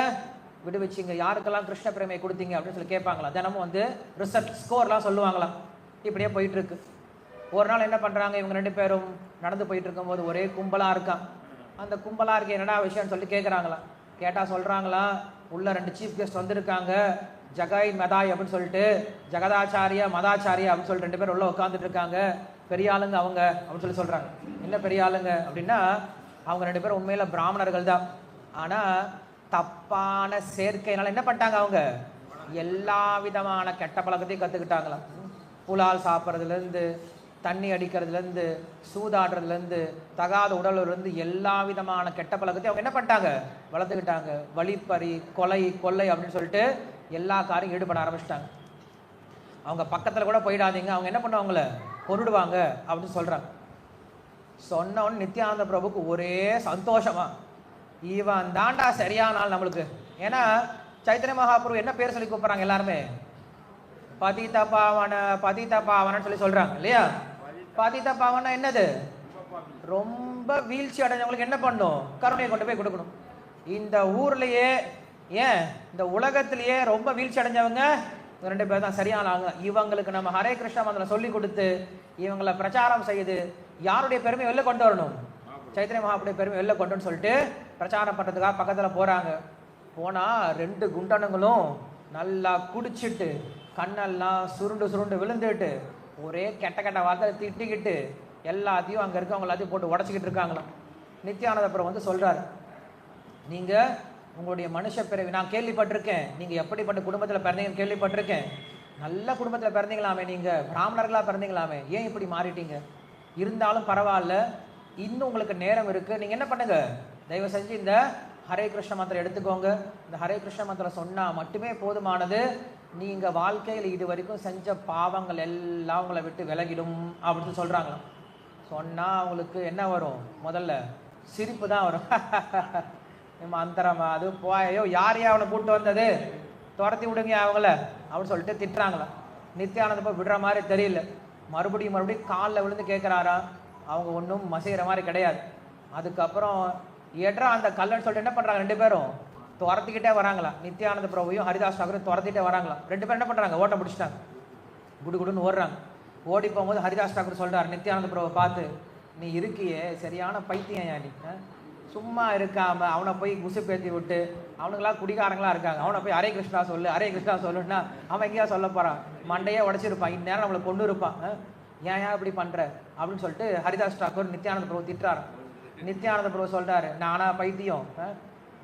Speaker 1: விடுவிச்சிங்க, யாருக்கெல்லாம் கிருஷ்ண பிரேமையை கொடுத்தீங்க அப்படின்னு சொல்லி கேட்பாங்களா. தினமும் வந்து ரிசல்ட் ஸ்கோர்லாம் சொல்லுவாங்களாம். இப்படியே போயிட்டு இருக்கு. ஒரு நாள் என்ன பண்றாங்க, இவங்க 2 பேரும் நடந்து போயிட்டு இருக்கும்போது ஒரே கும்பலா இருக்கான். அந்த கும்பலா இருக்க என்னடா விஷயம்னு சொல்லி கேட்கறாங்களாம். கேட்டா சொல்றாங்களா, உள்ள 2 சீஃப் கெஸ்ட் வந்திருக்காங்க, ஜகாய் மதாய் அப்படின்னு சொல்லிட்டு, ஜகதாச்சாரியா மதாச்சாரியா அப்படின்னு சொல்லிட்டு 2 பேர் உள்ள உட்காந்துட்டு இருக்காங்க. பெரிய ஆளுங்க அவங்க அப்படின்னு சொல்றாங்க. என்ன பெரிய ஆளுங்க அப்படின்னா, அவங்க 2 பேரும் உண்மையில பிராமணர்கள் தான். ஆனா தப்பான சேர்க்கையினால என்ன பண்ணிட்டாங்க, அவங்க எல்லா விதமான கெட்ட பழக்கத்தையும் கத்துக்கிட்டாங்களாம். புலால் சாப்பிட்றதுல இருந்து, தண்ணி அடிக்கிறதுல இருந்து, சூதாடுறதுல இருந்து, தகாத உடல்ல இருந்து எல்லா விதமான கெட்ட பழக்கத்தையும் அவங்க என்ன பண்ணிட்டாங்க, வளர்த்துக்கிட்டாங்க. வழிப்பறி, கொள்ளை அப்படின்னு சொல்லிட்டு எல்லா காரியம் ஈடுபட ஆரம்பிச்சிட்டாங்க. அவங்க பக்கத்துல கூட போயிடாதீங்க, அவங்க என்ன பண்ணுவாங்கள கொன்னுடுவாங்க அப்படின்னு சொல்றாங்க. சொன்ன உடனே நித்யானந்த பிரபுக்கு ஒரே சந்தோஷமா, இவன் தாண்டா சரியான ஆள் நம்மளுக்கு. ஏன்னா சைத்தன்ய மகாபிரபு என்ன பேர் சொல்லி கூப்பிடுறாங்க எல்லாருமே, பதித பாவனன்னு சொல்லி சொல்றாங்க இல்லையா. பதித பாவனா என்னது, ரொம்ப வீழ்ச்சி அடைஞ்சவங்களுக்கு என்ன பண்ணும், கருணையை கொண்டு போய் கொடுக்கணும். இந்த ஊர்லயே ஏன் இந்த உலகத்திலேயே ரொம்ப வீழ்ச்சி அடைஞ்சவங்க 2 பேர் தான் சரியான ஆளுங்க. இவங்களுக்கு நம்ம ஹரே கிருஷ்ண மந்திரம் சொல்லி கொடுத்து இவங்களை பிரச்சாரம் செய்து யாருடைய பெருமை வெளில கொண்டு வரணும், சைத்தன்ய மகாபிரபுடைய பெருமை வெளில கொண்டுன்னு சொல்லிட்டு பிரச்சாரம் பண்றதுக்காக பக்கத்துல போறாங்க. போனா 2 குண்டனுங்களும் நல்லா குடிச்சிட்டு கண்ணெல்லாம் சுருண்டு விழுந்துட்டு ஒரே கெட்ட வார்த்தை திட்டிக்கிட்டு எல்லாத்தையும் அங்க இருக்கவங்க எல்லாத்தையும் போட்டு உடச்சிக்கிட்டு இருக்காங்களாம். நித்யானந்த பிரபு வந்து சொல்றாரு, நீங்க உங்களுடைய மனுஷ பிறவி நான் கேள்விப்பட்டிருக்கேன், நீங்க எப்படிப்பட்ட குடும்பத்துல பிறந்தீங்கன்னு கேள்விப்பட்டிருக்கேன். நல்ல குடும்பத்துல பிறந்தீங்களாமே, நீங்க பிராமணர்களா பிறந்தீங்களாமே, ஏன் இப்படி மாறிட்டீங்க? இருந்தாலும் பரவாயில்ல, இன்னும் உங்களுக்கு நேரம் இருக்கு. நீங்க என்ன பண்ணுங்க, தயவு செஞ்சு இந்த ஹரே கிருஷ்ண மந்திரம் எடுத்துக்கோங்க. இந்த ஹரே கிருஷ்ண மந்திரம் சொன்னா மட்டுமே போதுமானது. நீங்க வாழ்க்கையில் இது வரைக்கும் செஞ்ச பாவங்கள் எல்லாம் உங்களை விட்டு விலகிடும் அப்படின்னு சொல்றாங்களாம். சொன்னா அவங்களுக்கு என்ன வரும், முதல்ல சிரிப்பு தான் வரும். மந்திரமா அது போயோ, யாரையா அவனை கூட்டு வந்தது, துரத்தி விடுங்க அவங்கள அப்படின்னு சொல்லிட்டு திட்டுறாங்களாம். நித்யானந்த போய் விடுற மாதிரி தெரியல. மறுபடியும் காலில் விழுந்து கேட்குறாரா. அவங்க ஒன்றும் மசைகிற மாதிரி கிடையாது. அதுக்கப்புறம் ஏற்றா அந்த கல்லுன்னு சொல்லிட்டு என்ன பண்ணுறாங்க, 2 பேரும் துரத்திக்கிட்டே வராங்களாம். நித்யானந்த பிரபுவையும் ஹரிதாஸ் தாக்கூரையும் துரத்திட்டே வராங்களாம். 2 பேரும் என்ன பண்ணுறாங்க, ஓட்ட பிடிச்சிட்டாங்க, குடுன்னு ஓடுறாங்க. ஓடி போகும்போது ஹரிதாஸ் தாக்கூர் சொல்கிறார் நித்யானந்த பிரபுவை பார்த்து, நீ இருக்கியே சரியான பைத்தியம், நீ சும்மா இருக்காம அவனை போய் குசுப்பேத்தி விட்டு, அவனுங்களாம் குடிகாரங்களா இருக்காங்க, அவனை போய் ஹரே கிருஷ்ணா சொல்லு ஹரே கிருஷ்ணா சொல்லுன்னா அவன் எங்கேயா சொல்ல போறான், மண்டையே உடைச்சிருப்பான், இந்நேரம் நம்மளை கொண்டு இருப்பான். ஏன் இப்படி பண்ற அப்படின்னு சொல்லிட்டு ஹரிதாஸ் டாக்கூர் நித்யானந்த பிரபு திட்டுறாரு. நித்யானந்த பிரபு சொல்றாரு, நானா பைத்தியம்,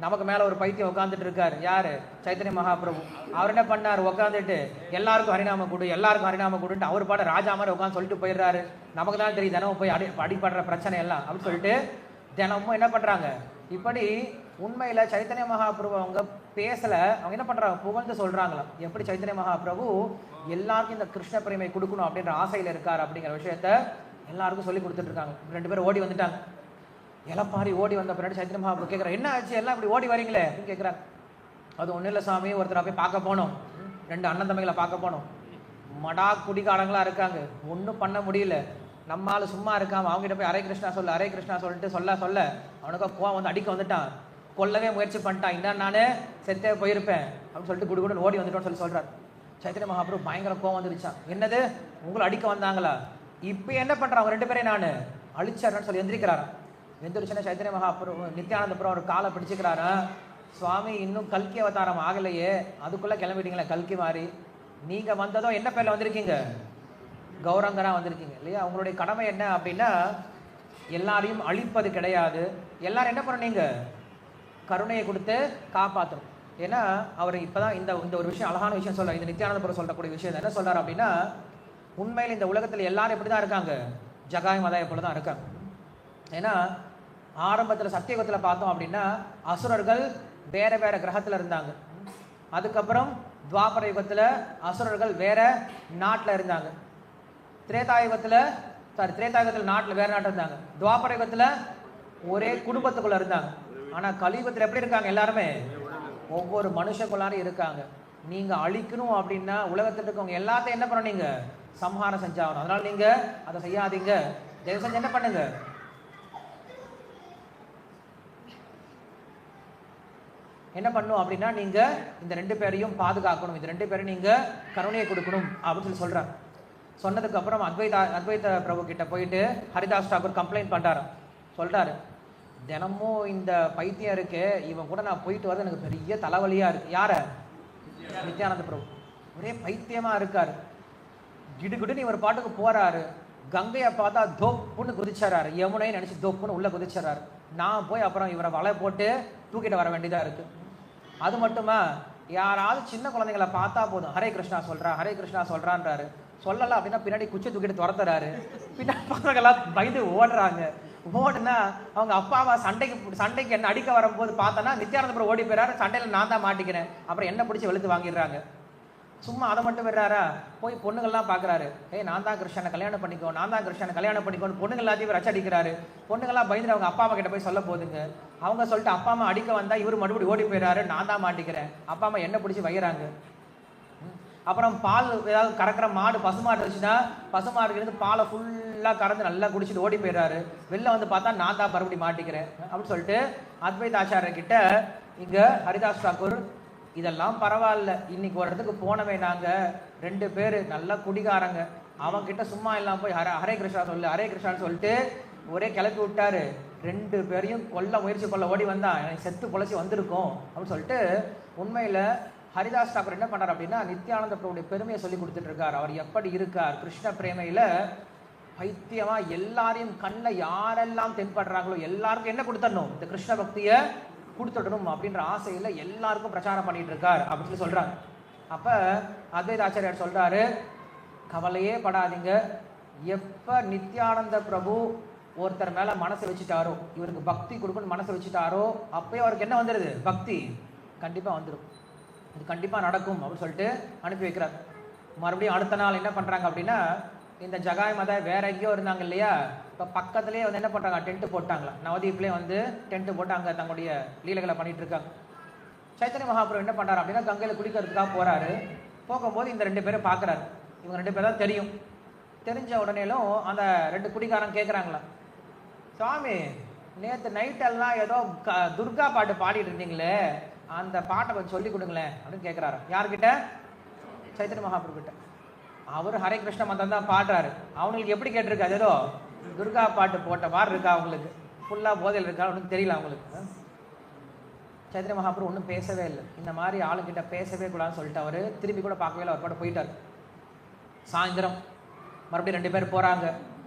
Speaker 1: நமக்கு மேல ஒரு பைத்தியம் உட்காந்துட்டு இருக்காரு, யாரு? சைத்தன்ய மகாபிரபு. அவர் என்ன பண்ணாரு, உட்காந்துட்டு எல்லாருக்கும் ஹரிநாம கொடு எல்லாருக்கும் ஹரிநாம கொடுன்ட்டு அவர் பாட ராஜா மாதிரி உட்காந்து சொல்லிட்டு போயிடுறாரு. நமக்கு தான் தெரியும் தினமும் போய் அடிப்படுற பிரச்சனை எல்லாம் அப்படின்னு சொல்லிட்டு தினமும் என்ன பண்றாங்க. இப்படி உண்மையில சைத்தன்ய மகாபிரபு அவங்க பேசல, அவங்க என்ன பண்றாங்க, புகழ்ந்து சொல்றாங்களாம். எப்படி சைத்தன்ய மகாபிரபு எல்லாருக்கும் இந்த கிருஷ்ண பிரேமை கொடுக்கணும் அப்படின்ற ஆசையில இருக்காரு அப்படிங்கிற விஷயத்த எல்லாருக்கும் சொல்லி கொடுத்துட்டு இருக்காங்க. 2 பேரும் ஓடி வந்துட்டாங்க. எலப்பாரி ஓடி வந்த பின்னாடி சைத்தன்ய மகாபிரபு கேட்குறாரு, என்ன ஆச்சு எல்லாம் இப்படி ஓடி வரீங்களே அப்படின்னு கேட்குறாரு. அது ஒன்றும் இல்லை சாமி, ஒருத்தரை போய் பார்க்க போனோம், 2 அண்ணன் தம்பிகளை பார்க்க போனோம், மடா குடிகாரங்களா இருக்காங்க, ஒன்றும் பண்ண முடியல, நம்மளால சும்மா இருக்காம அவங்ககிட்ட போய் ஹரே கிருஷ்ணா சொல்லு ஹரே கிருஷ்ணா சொல்லிட்டு சொல்ல அவனுக்கு கோவம் வந்து அடிக்க வந்துட்டான், கொல்லவே முயற்சி பண்ணிட்டான், இன்னும் நானே செத்தே போயிருப்பேன் அப்படின்னு சொல்லிட்டு குடுகுடுன்னு ஓடி வந்துட்டோன்னு சொல்றாரு. சைத்தன்ய மகாபிரபு பயங்கர கோவம் வந்துருச்சான். என்னது, உங்களை அடிக்க வந்தாங்களா, இப்போ என்ன பண்றாங்க 2 பேரையும் நான் அழிச்சிடறேன்னு சொல்லி எந்திரிக்கிறாரா. எந்திரிச்சுன்னா சைத்தன்ய மகாபிரபு நித்யானந்த பிரபு ஒரு காலை பிடிச்சிக்கிறாரா, சுவாமி இன்னும் கல்கி அவதாரம் ஆகலையே, அதுக்குள்ள கிளம்பிட்டீங்களா கல்கி மாதிரி, நீங்க வந்ததும் என்ன பேர்ல வந்திருக்கீங்க, கௌரங்கரா வந்திருக்கீங்க இல்லையா. அவங்களுடைய கடமை என்ன அப்படின்னா எல்லாரையும் அழிப்பது கிடையாது, எல்லாரும் என்ன பண்ணீங்க, கருணையை கொடுத்து காப்பாற்றணும். ஏன்னா அவர் இப்பதான் இந்த ஒரு விஷயம் அழகான விஷயம் சொல்றாரு. இந்த நித்யானந்த பிரபு சொல்லக்கூடிய விஷயம் என்ன சொல்றாரு அப்படின்னா, உண்மையில் இந்த உலகத்துல எல்லாரும் எப்படிதான் இருக்காங்க, ஜகாய் மதாய போல தான் இருக்காங்க. ஏன்னா ஆரம்பத்துல சத்தியகுகத்துல பார்த்தோம் அப்படின்னா அசுரர்கள் வேற வேற கிரகத்துல இருந்தாங்க. அதுக்கப்புறம் துவாபர யுகத்துல அசுரர்கள் வேற நாட்டுல இருந்தாங்க. திரேதாயுகத்துல நாட்டுல வேற நாட்டுல இருந்தாங்க. துவாபர யுகத்துல ஒரே குடும்பத்துக்குள்ள இருந்தாங்க. ஆனா கலியுகத்துல எப்படி இருக்காங்க, எல்லாருமே ஒவ்வொரு மனுஷக்குள்ளாரும் இருக்காங்க. நீங்க அழிக்கணும் அப்படின்னா உலகத்துல இருக்கவங்க எல்லாத்தையும் என்ன பண்ணீங்க, சம்ஹாரம் செஞ்சாகணும். அதனால நீங்க அதை செய்யாதீங்க, தயவு செஞ்சு என்ன பண்ணுங்க, என்ன பண்ணும் அப்படின்னா நீங்க இந்த 2 பேரையும் பாதுகாக்கணும், இந்த 2 பேரும் நீங்க கருணையை கொடுக்கணும் அப்படின்னு சொல்றாங்க. சொன்னதுக்கு அப்புறம் அத்வைத பிரபு கிட்ட போயிட்டு ஹரிதாஸ் டாக்கூர் கம்ப்ளைண்ட் பண்றாரு. சொல்றாரு, தினமும் இந்த பைத்தியம் இருக்கு, இவன் கூட நான் போயிட்டு வரது எனக்கு பெரிய தலைவலியா இருக்கு. யார? நித்யானந்த பிரபு. ஒரே பைத்தியமா இருக்காரு, கிடுகிடுன்னு இவர் பாட்டுக்கு போறாரு. கங்கையை பார்த்தா தோப்புன்னு குதிச்சாரு, யமுனை நினைச்சு தோப்புன்னு உள்ள குதிச்சாரு. நான் போய் அப்புறம் இவரை வலை போட்டு தூக்கிட்டு வர வேண்டியதா இருக்கு. அது மட்டுமா, யாராவது சின்ன குழந்தைங்களை பார்த்தா போதும் ஹரே கிருஷ்ணா சொல்றா ஹரே கிருஷ்ணா சொல்றான்றாரு. சொல்லலாம் அப்படின்னா பின்னாடி குச்சி தூக்கிட்டு துரத்துறாரு. பின்னாடி பசங்கெல்லாம் பயந்து ஓடுறாங்க. ஓடுனா அவங்க அப்பாவா சண்டைக்கு என்ன அடிக்க வரும்போது பார்த்தோன்னா நித்யானந்த பிரபு ஓடி போயிறாரு. சண்டையில நான் தான் மாட்டிக்கிறேன், அப்புறம் என்ன பிடிச்சி வெளுத்து வாங்கிடுறாங்க. சும்மா அதை மட்டும் விடுறாரா, போய் பொண்ணுங்கள்லாம் பார்க்குறாரு, நான் தான் கிருஷ்ணனை கல்யாணம் பண்ணிக்கோ நான் தான் கிருஷ்ணனை கல்யாணம் பண்ணிக்கோன்னு பொண்ணுங்க எல்லாத்தையும் ரச்ச அடிக்கிறாரு. பொண்ணுங்கள்லாம் பயந்து அவங்க அப்பா அம்மா கிட்ட போய் சொல்ல போதுங்க. அவங்க சொல்லிட்டு அப்பா அம்மா அடிக்க வந்தா இவர் மறுபடியும் ஓடி போயிடுறாரு, நான் தான் மாட்டிக்கிறேன். அப்பா அம்மா என்ன பிடிச்சி வைக்கிறாங்க. அப்புறம் பால் ஏதாவது கறக்கிற மாடு பசுமாடு இருந்துச்சுன்னா பசுமாடுக்கு பாலை ஃபுல்லாக கறந்து நல்லா குடிச்சிட்டு ஓடி போயிடுறாரு. வெளில வந்து பார்த்தா நான் தான் மறுபடியும் மாட்டிக்கிறேன் அப்படின்னு சொல்லிட்டு அத்வைத ஆச்சாரிய கிட்ட இங்க ஹரிதாஸ் டாக்கூர், இதெல்லாம் பரவாயில்ல, இன்னைக்கு ஒரு இடத்துக்கு போனவே நாங்க 2 பேர் நல்லா குடிகாரங்க, அவங்க கிட்ட சும்மா எல்லாம் போய் ஹரே கிருஷ்ணா சொல்லு ஹரே கிருஷ்ணான்னு சொல்லிட்டு ஒரே கிளப்பி விட்டாரு. 2 பேரையும் முயற்சி கொள்ள ஓடி வந்தா எனக்கு செத்து பொழைச்சி வந்திருக்கோம் அப்படின்னு சொல்லிட்டு உண்மையில ஹரிதாஸ் டாக்கூர் என்ன பண்ணார் அப்படின்னா நித்யானந்த பிரபுடைய பெருமையை சொல்லி கொடுத்துட்டு இருக்கார். அவர் எப்படி இருக்கார், கிருஷ்ண பிரேமையில பைத்தியமா எல்லாரையும் கண்ணில் யாரெல்லாம் தென்படுறாங்களோ எல்லாருக்கும் என்ன கொடுத்தரணும், இந்த கிருஷ்ண பக்தியை கொடுத்துடணும் அப்படின்ற ஆசையில எல்லாருக்கும் பிரச்சாரம் பண்ணிட்டு இருக்கார் அப்படின்னு சொல்லி சொல்றாங்க. அப்ப அத்வைத ஆச்சாரியார் சொல்றாரு, கவலையே படாதீங்க, எப்ப நித்யானந்த பிரபு ஒருத்தர் மேல மனசை வச்சுட்டாரோ, இவருக்கு பக்தி கொடுக்கணும்னு மனசை வச்சுட்டாரோ, அப்பயே அவருக்கு என்ன வந்துடுது, பக்தி கண்டிப்பா வந்துடும், இது கண்டிப்பா நடக்கும் அப்படின்னு சொல்லிட்டு அனுப்பி வைக்கிறார். மறுபடியும் அடுத்த நாள் என்ன பண்றாங்க அப்படின்னா, இந்த ஜகாய் மத வேற எங்கேயோ இருந்தாங்க இல்லையா, இப்போ பக்கத்துலேயே வந்து என்ன பண்ணுறாங்க, டென்ட்டு போட்டாங்களா, நவதீப்லேயே வந்து டென்ட்டு போட்டு அங்கே தங்களுடைய லீலைகளை பண்ணிட்டு இருக்காங்க. சைத்தன்ய மகாபிரபு என்ன பண்ணுறாரு அப்படின்னா கங்கையில் குளிக்கிறதுக்காக போகிறாரு. போகும்போது இந்த 2 பேரும் பார்க்குறாரு. இவங்க 2 பேர் தான் தெரியும். தெரிஞ்ச உடனேலும் அந்த 2 குடிகாரன் கேட்குறாங்களா, சுவாமி நேற்று நைட்டெல்லாம் ஏதோ துர்கா பாட்டு பாடிட்டு இருந்தீங்களே, அந்த பாட்டை கொஞ்சம் சொல்லி கொடுங்களேன் அப்படின்னு கேட்குறாரு. யார்கிட்ட? சைத்தன்ய மகாபிரபு கிட்ட. அவர் ஹரே கிருஷ்ண மந்திரம் தான் பாடுறாரு. அவங்களுக்கு எப்படி கேட்டிருக்காது, ஏதோ துர்கா பாட்டு போட்ட மாதிரி இருக்கா அவங்களுக்கு. ஃபுல்லாக போதையில் இருக்கா ஒன்றும் தெரியல அவங்களுக்கு. சைத்தன்ய மகாபிரபு ஒன்றும் பேசவே இல்லை. இந்த மாதிரி ஆளுங்கிட்ட பேசவே கூடாதுன்னு சொல்லிட்டு அவர் திரும்பி கூட பார்க்கவே இல்லை. அவர் பாட்டு போயிட்டார். சாயந்தரம் மறுபடியும் 2 பேர் போகிறாங்க.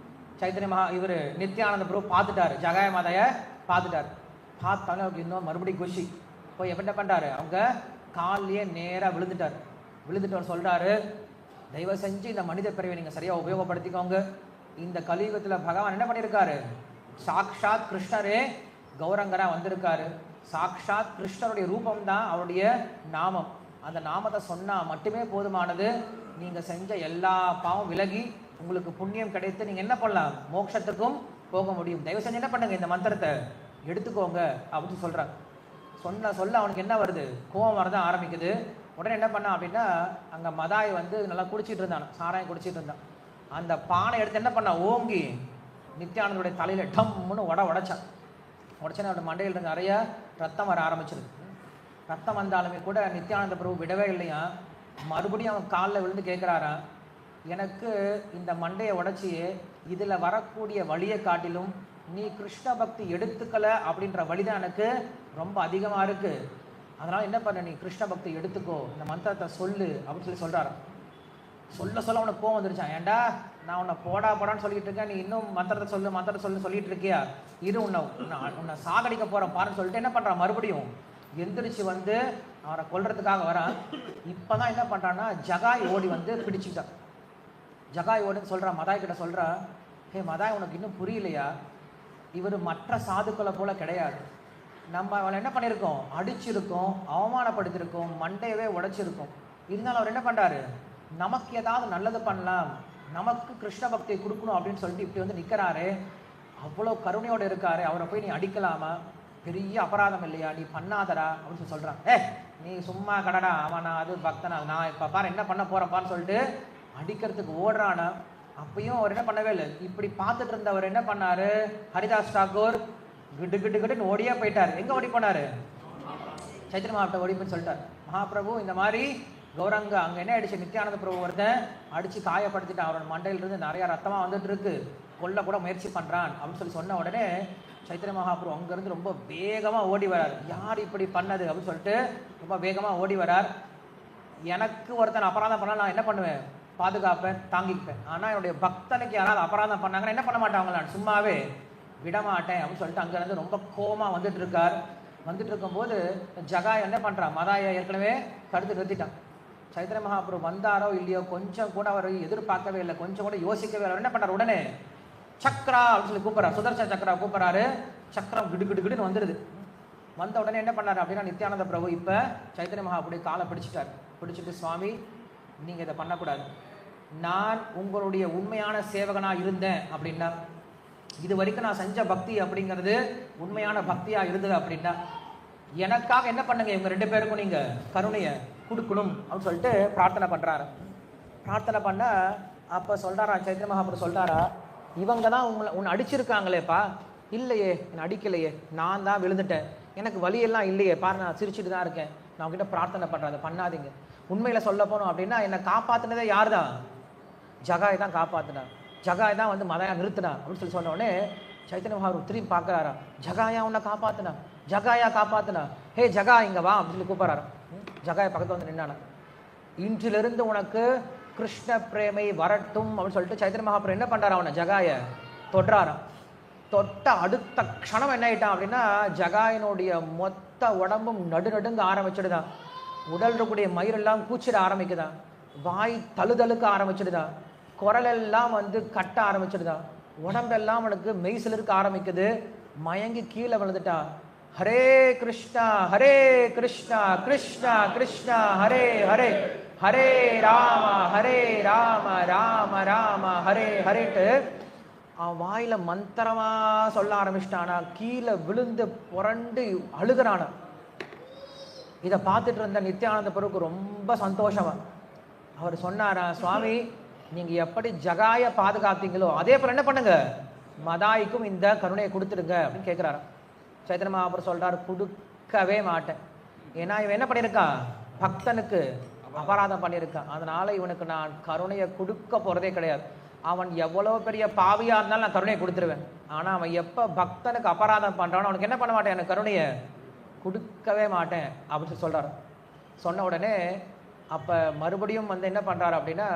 Speaker 1: சைத்தன்ய இவர் நித்யானந்த பிரபு பார்த்துட்டாரு, ஜகாய மாதையை பார்த்துட்டார். பார்த்தாலும் அவருக்கு இன்னும் மறுபடியும் குஷி. போய் என்ன பண்ணுறாரு, அவங்க காலிலேயே நேராக விழுந்துட்டார். விழுந்துட்டு அவர் சொல்கிறாரு, தயவு செஞ்சு இந்த மனித பிறவை நீங்கள் சரியாக உபயோகப்படுத்திக்கோங்க. இந்த கலியுகத்தில் பகவான் என்ன பண்ணியிருக்காரு, சாக்ஷாத் கிருஷ்ணரே கௌரங்கராக வந்திருக்காரு. சாக்ஷாத் கிருஷ்ணருடைய ரூபம் தான் அவருடைய நாமம். அந்த நாமத்தை சொன்னால் மட்டுமே போதுமானது. நீங்கள் செஞ்ச எல்லா பாவம் விலகி உங்களுக்கு புண்ணியம் கிடைத்து நீங்கள் என்ன பண்ணலாம், மோட்சத்துக்கும் போக முடியும். தயவு செஞ்சு என்ன பண்ணுங்க, இந்த மந்திரத்தை எடுத்துக்கோங்க அப்படின்னு சொல்கிறாங்க. சொல்ல அவனுக்கு என்ன வருது, கோவம் வரதான் ஆரம்பிக்குது. உடனே என்ன பண்ணான் அப்படின்னா, அங்கே மதாய் வந்து நல்லா குடிச்சிட்டு இருந்தான், சாராயம் குடிச்சிட்டு இருந்தான். அந்த பானை எடுத்து என்ன பண்ணான், ஓங்கி நித்யானந்தருடைய தலையில் டம்முன்னு உடைச்சான். உடச்சோன்னா அவருடைய மண்டையில் இருந்து நிறைய ரத்தம் வர ஆரம்பிச்சிருக்கு. ரத்தம் வந்தாலுமே கூட நித்யானந்த பிரபு விடவே இல்லையா. மறுபடியும் அவன் காலில் விழுந்து கேட்குறாராம், எனக்கு இந்த மண்டையை உடைச்சியே இதில் வரக்கூடிய வழியை காட்டிலும் நீ கிருஷ்ண பக்தி எடுத்துக்கல அப்படின்ற வழிதான் எனக்கு ரொம்ப அதிகமாக இருக்குது. அதனால் என்ன பண்ண, நீ கிருஷ்ண பக்தி எடுத்துக்கோ, இந்த மந்திரத்தை சொல்லு அப்படின்னு சொல்கிறாராம். சொல்ல அவனுக்கு கோவம் வந்துருச்சான். ஏன்டா நான் உன்னை போடான்னு சொல்லிட்டு இருக்கேன், நீ இன்னும் மந்திரத்தை சொல்லு சொல்லிட்டு இருக்கியா, இரு உன்னை சாகடிக்க போகிறேன் பாருன்னு சொல்லிட்டு என்ன பண்ணுறான், மறுபடியும் எந்திரிச்சு வந்து அவரை கொல்றதுக்காக வரான். இப்போ தான் என்ன பண்ணுறான்னா, ஜகாய் ஓடி வந்து பிடிச்சிட்டான். ஜகாய் ஓடின்னு சொல்கிறான், மதாய் கிட்ட சொல்கிறான், ஹே மதாய், உனக்கு இன்னும் புரியலையா, இவர் மற்ற சாதுக்களை போல கிடையாது. நம்ம அவளை என்ன பண்ணியிருக்கோம், அடிச்சிருக்கோம், அவமானப்படுத்திருக்கோம், மண்டையவே உடைச்சிருக்கோம். இருந்தாலும் அவர் என்ன பண்ணுறாரு, நமக்கு ஏதாவது நல்லது பண்ணலாம், நமக்கு கிருஷ்ண பக்தியை கொடுக்கணும் அப்படின்னு சொல்லிட்டு இப்படி வந்து நிற்கிறாரு. அவ்வளோ கருணையோடு இருக்காரு. அவரை போய் நீ அடிக்கலாமா, பெரிய அபராதம் இல்லையா, நீ பண்ணாதரா அப்படின்னு சொல்கிறான். நீ சும்மா கடடா, அவனா அது பக்தனா, நான் இப்போ பாரு என்ன பண்ண போகிறப்பான்னு சொல்லிட்டு அடிக்கிறதுக்கு ஓடுறானா. அப்பயும் அவர் என்ன பண்ணவே இல்லை. இப்படி பார்த்துட்டு இருந்தவர் என்ன பண்ணாரு, ஹரிதாஸ் தாக்கூர் கிட்டுன்னு ஓடியே போயிட்டார். எங்கே ஓடி போனார், சைத்தன்ய மகாபிரபு ஓடி போய் சொல்லிட்டார், மகாபிரபு இந்த மாதிரி கௌரங்க அங்கே என்ன ஆயிடுச்சு, நித்யானந்த பிரபு ஒருத்தன் அடித்து காயப்படுத்திட்டான், அவரோட மண்டையிலிருந்து நிறையா ரத்தமாக வந்துட்டு இருக்கு, கொல்ல கூட முயற்சி பண்ணுறான் அப்படின்னு சொன்ன உடனே சைத்தன்ய மகாபிரபு அங்கேருந்து ரொம்ப வேகமாக ஓடி வரார். யார் இப்படி பண்ணது அப்படின்னு சொல்லிட்டு ரொம்ப வேகமாக ஓடி வரார். எனக்கு ஒருத்தன் அபராதம் பண்ணால் நான் என்ன பண்ணுவேன், பாதுகாப்பேன், தாங்கிப்பேன். ஆனால் என்னுடைய பக்தனுக்கு யாராவது அபராதம் பண்ணாங்கன்னா என்ன பண்ண மாட்டாங்களா, நான் சும்மாவே விடமாட்டேன் அப்படின்னு சொல்லிட்டு அங்கேருந்து ரொம்ப கோபமாக வந்துட்டு இருக்கார். வந்துட்டு இருக்கும்போது ஜகாய் என்ன பண்ணுறான், மதாயை ஏற்கனவே தடுத்து நிறுத்திட்டான். சைத்தன்ய மகாபிரபு வந்தாரோ இல்லையோ கொஞ்சம் கூட அவர் எதிர்பார்க்கவே இல்லை, கொஞ்சம் கூட யோசிக்கவே இல்லை. என்ன பண்ணுறாரு, உடனே சக்ரா அப்படின்னு சொல்லி கூப்பிட்றாரு, சுதர்சன சக்ரா கூப்பிட்றாரு. சக்கரம் கிடுன்னு வந்துடுது. வந்த உடனே என்ன பண்ணாரு அப்படின்னா, நித்யானந்த பிரபு இப்போ சைத்தன்ய மகாபிரபுடைய காலை பிடிச்சிட்டார். பிடிச்சிட்டு, சுவாமி நீங்கள் இதை பண்ணக்கூடாது, நான் உங்களுடைய உண்மையான சேவகனாக இருந்தேன் அப்படின்னா, இது வரைக்கும் நான் செஞ்ச பக்தி அப்படிங்கிறது உண்மையான பக்தியாக இருந்தது அப்படின்னா, எனக்காக என்ன பண்ணுங்க, இவங்க 2 பேருக்கும் நீங்கள் கருணையை கொடுக்கணும் அப்படின்னு சொல்லிட்டு பிரார்த்தனை பண்ணுறாரு. பிரார்த்தனை பண்ண அப்போ சொல்கிறாரா சைத்தன்ய மகாபிரபு சொல்கிறாரா, இவங்க தான் உன்னை அடிச்சிருக்காங்களேப்பா. இல்லையே, என்னை அடிக்கலையே, நான் தான் விழுந்துட்டேன், எனக்கு வலியெல்லாம் இல்லையே பாரு, நான் சிரிச்சுட்டு தான் இருக்கேன், நான் உங்ககிட்ட பிரார்த்தனை பண்ணுறேன், அதை பண்ணாதீங்க. உண்மையில் சொல்ல போனோம் அப்படின்னா என்னை காப்பாற்றினதே யார் தான், ஜகாய் தான் காப்பாற்றினார். ஜகாய் தான் வந்து மதையா நிறுத்தினா அப்படின்னு சொன்ன உடனே சைத்தன்ய மகாபிரபு திரும்பி பார்க்குறாரா, ஜகாயா உன்னை காப்பாற்றினா, ஜகாயா காப்பாற்றினா, ஹே ஜகா இங்கே வா அப்படின்னு சொல்லி கூப்பிட்றாரு. ஜகாய பக்கத்தில் வந்து நின்னானா. இன்றிலிருந்து உனக்கு கிருஷ்ண பிரேமை வரட்டும் அப்படின்னு சொல்லிட்டு சைத்தன்ய மகாபிரபு என்ன பண்ணுறாரு, அவனை ஜகாய தொடுறாராம். தொட்ட அடுத்த க்ஷணம் என்ன ஆயிட்டான் அப்படின்னா, ஜகாயினுடைய மொத்த உடம்பும் நடுநடுங்க ஆரம்பிச்சிடுதான். உடல் இருக்கக்கூடிய மயிரெல்லாம் கூச்சிட ஆரம்பிக்குதான், வாய் தழுதழுக்க ஆரம்பிச்சிடுதான், குரலெல்லாம் வந்து கட்ட ஆரம்பிச்சிடுதான், உடம்பெல்லாம் அவனுக்கு மெய்சில் இருக்க ஆரம்பிக்குது. மயங்கி கீழே விழுந்துட்டான். ஹரே கிருஷ்ணா கிருஷ்ணா கிருஷ்ணா ஹரே ஹரே, ஹரே ராம ராம ராம ஹரே ஹரேட்டு அவன் வாயில மந்திரமா சொல்ல ஆரம்பிச்சிட்டானா. கீழே விழுந்து புரண்டு அழுகிறானா. இதை பார்த்துட்டு இருந்த நித்யானந்த பிரபுக்கு ரொம்ப சந்தோஷமா. அவர் சொன்னாரா, சுவாமி நீங்க எப்படி ஜகாய பாதுகாத்தீங்களோ அதே போல என்ன பண்ணுங்க, மதாய்க்கும் இந்த கருணையை கொடுத்துடுங்க அப்படின்னு கேட்கிறாரா. சைத்தன்ய மகாபிரபு சொல்றாரு, கொடுக்கவே மாட்டேன். ஏன்னா இவன் என்ன பண்ணியிருக்கான், பக்தனுக்கு அபராதம் பண்ணியிருக்கான், அதனால இவனுக்கு நான் கருணையை கொடுக்க போறதே கிடையாது. அவன் எவ்வளோ பெரிய பாவியாக இருந்தாலும் நான் கருணையை கொடுத்துருவேன். ஆனால் அவன் எப்போ பக்தனுக்கு அபராதம் பண்ணுறானோ அவனுக்கு என்ன பண்ண மாட்டேன், எனக்கு கருணையை கொடுக்கவே மாட்டேன் அப்படின்னு சொல்லி சொல்கிறார். சொன்ன உடனே அப்போ மறுபடியும் வந்து என்ன பண்ணுறாரு அப்படின்னா,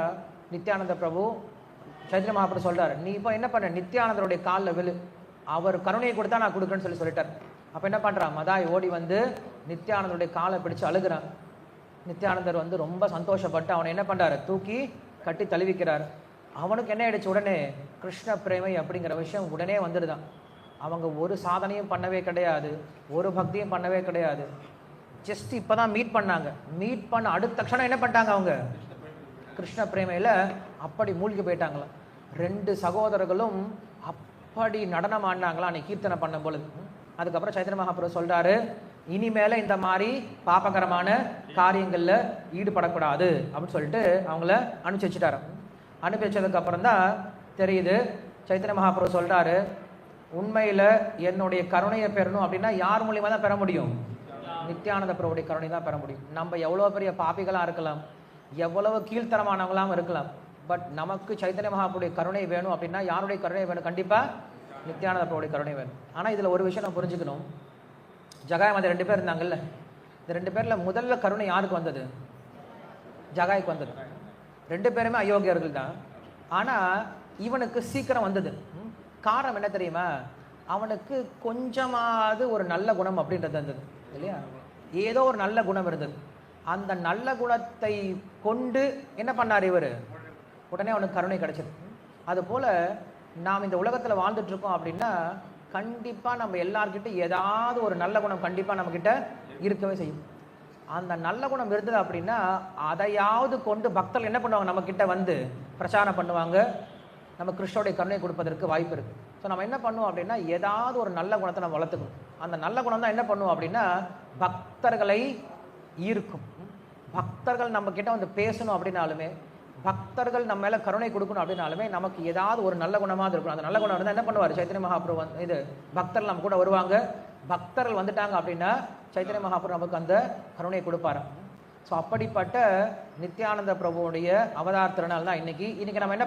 Speaker 1: நித்யானந்த பிரபு சைத்தன்ய மகாபிரபு சொல்கிறார், நீ இப்போ என்ன பண்ண, நித்யானந்தருடைய காலில் விழு, அவர் கருணையை கொடுத்தா நான் கொடுக்குறேன்னு சொல்லிட்டார். அப்போ என்ன பண்ணுறான், மதாய் ஓடி வந்து நித்யானந்தருடைய காலை பிடிச்சு அழுகிறான். நித்யானந்தர் வந்து ரொம்ப சந்தோஷப்பட்டு அவனை என்ன பண்ணுறாரு, தூக்கி கட்டி தழுவிக்கிறார். அவனுக்கு என்ன ஆயிடுச்சு, உடனே கிருஷ்ண பிரேமை அப்படிங்கிற விஷயம் உடனே வந்துடுதான். அவங்க ஒரு சாதனையும் பண்ணவே கிடையாது, ஒரு பக்தியும் பண்ணவே கிடையாது. ஜஸ்ட் இப்போ தான் மீட் பண்ணாங்க. மீட் பண்ண அடுத்த க்ஷணம் என்ன பண்ணிட்டாங்க, அவங்க கிருஷ்ண பிரேமையில் அப்படி மூழ்கி போயிட்டாங்களாம். 2 சகோதரர்களும் அப்படி நடனம் ஆடினாங்களா அன்னைக்கு கீர்த்தனை பண்ணும் பொழுது. அதுக்கப்புறம் சைத்தன்ய மகாபிரபு சொல்கிறாரு, இனிமேல இந்த மாதிரி பாபகரமான காரியங்களில் ஈடுபடக்கூடாது அப்படின்னு சொல்லிட்டு அவங்கள அனுப்பிச்சு வச்சுட்டாரு. அனுப்பி வச்சதுக்கு அப்புறம் தான் தெரியுது, சைத்தன்ய மகாபிரபு சொல்கிறாரு, உண்மையில் என்னுடைய கருணையை பெறணும் அப்படின்னா யார் மூலியமாக தான் பெற முடியும், நித்யானந்த பிரபுடைய கருணை தான் பெற முடியும். நம்ம எவ்வளோ பெரிய பாபிகளாக இருக்கலாம், எவ்வளவு கீழ்த்தரமானவங்களாம் இருக்கலாம், பட் நமக்கு சைத்தன்ய மகாபிரபுடைய கருணை வேணும் அப்படின்னா யாருடைய கருணை வேணும், கண்டிப்பாக நித்யானந்த பிரபுடைய கருணை வேணும். ஆனால் இதில் ஒரு விஷயம் நம்ம புரிஞ்சுக்கணும், ஜகாயம் அந்த 2 பேர் இருந்தாங்கல்ல, இந்த 2 பேரில் முதல்ல கருணை யாருக்கு வந்தது, ஜகாய்க்கு வந்தது. 2 பேருமே அயோக்கியர்கள் தான். ஆனால் இவனுக்கு சீக்கிரம் வந்தது. காரணம் என்ன தெரியுமா, அவனுக்கு கொஞ்சமாவது ஒரு நல்ல குணம் அப்படின்றது இருந்தது இல்லையா, ஏதோ ஒரு நல்ல குணம் இருந்தது. அந்த நல்ல குணத்தை கொண்டு என்ன பண்ணார் இவர், உடனே அவனுக்கு கருணை கிடைச்சது. அதுபோல் நாம் இந்த உலகத்தில் வாழ்ந்துட்டு இருக்கோம் அப்படின்னா கண்டிப்பாக நம்ம எல்லார்கிட்ட ஏதாவது ஒரு நல்ல குணம் கண்டிப்பாக நம்மக்கிட்ட இருக்கவே செய்யும். அந்த நல்ல குணம் இருந்தது அப்படின்னா அதையாவது கொண்டு பக்தர்கள் என்ன பண்ணுவாங்க, நம்மக்கிட்ட வந்து பிரச்சாரம் பண்ணுவாங்க, நம்ம கிருஷ்ணனுடைய கருணை கொடுப்பதற்கு வாய்ப்பு இருக்குது. ஸோ நம்ம என்ன பண்ணுவோம் அப்படின்னா ஏதாவது ஒரு நல்ல குணத்தை நம்ம வளர்த்துக்கணும். அந்த நல்ல குணம் தான் என்ன பண்ணுவோம் அப்படின்னா பக்தர்களை ஈர்க்கும். பக்தர்கள் நம்மக்கிட்ட வந்து பேசணும் அப்படின்னாலுமே, பக்தர்கள் நம்ம மேலே கருணை கொடுக்கணும் அப்படின்னாலுமே நமக்கு ஏதாவது ஒரு நல்ல குணமாக இருக்கணும். அந்த நல்ல குணம் இருந்தால் என்ன பண்ணுவார் சைத்தன்ய மகாபிரபு, இது பக்தர்கள் நம்ம கூட வருவாங்க. பக்தர்கள் வந்துட்டாங்க அப்படின்னா சைத்தன்ய மகாபிரபு நமக்கு அந்த கருணையை கொடுப்பாரு. ஸோ அப்படிப்பட்ட நித்யானந்த பிரபுவுடைய அவதார திருநாள் தான் இன்னைக்கு நம்ம என்ன